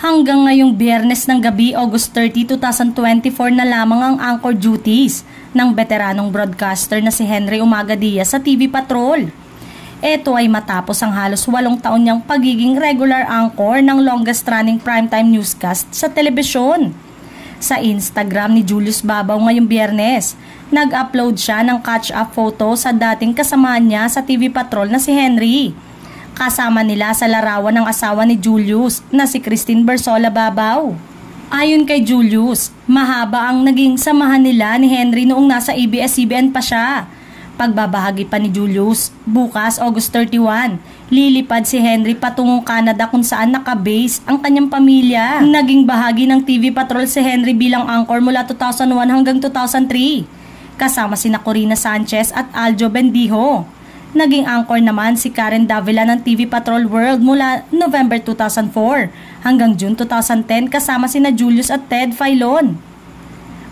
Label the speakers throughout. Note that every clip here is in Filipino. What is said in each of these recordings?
Speaker 1: Hanggang ngayong Biyernes ng gabi, August 30, 2024 na lamang ang anchor duties ng veteranong broadcaster na si Henry Umaga Diaz sa TV Patrol. Ito ay matapos ang halos 8 taon niyang pagiging regular anchor ng longest running primetime newscast sa telebisyon. Sa Instagram ni Julius Babaw ngayong Biyernes, nag-upload siya ng catch-up photo sa dating kasamahan niya sa TV Patrol na si Henry. Kasama nila sa larawan ng asawa ni Julius na si Christine Bersola Babaw. Ayon kay Julius, mahaba ang naging samahan nila ni Henry noong nasa ABS-CBN pa siya. Pagbabahagi pa ni Julius, bukas August 31, lilipad si Henry patungong Canada kung saan nakabase ang kanyang pamilya. Naging bahagi ng TV Patrol si Henry bilang anchor mula 2001 hanggang 2003, kasama sina Corina Sanchez at Aljo Bendijo. Naging anchor naman si Karen Davila ng TV Patrol World mula November 2004 hanggang June 2010 kasama sina Julius at Ted Filon.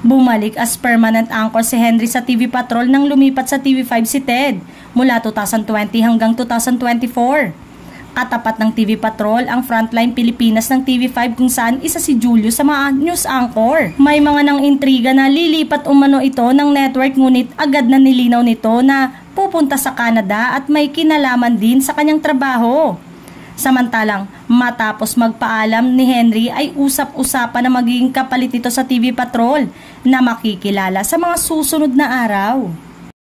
Speaker 1: Bumalik as permanent anchor si Henry sa TV Patrol nang lumipat sa TV5 si Ted mula 2020 hanggang 2024. Katapat ng TV Patrol ang Frontline Pilipinas ng TV5 kung saan isa si Julius sa mga news anchor. May mga nang intriga na lilipat umano ito ng network ngunit agad na nilinaw nito na pupunta sa Canada at may kinalaman din sa kanyang trabaho. Samantalang matapos magpaalam ni Henry ay usap-usapan na magiging kapalit ito sa TV Patrol na makikilala sa mga susunod na araw.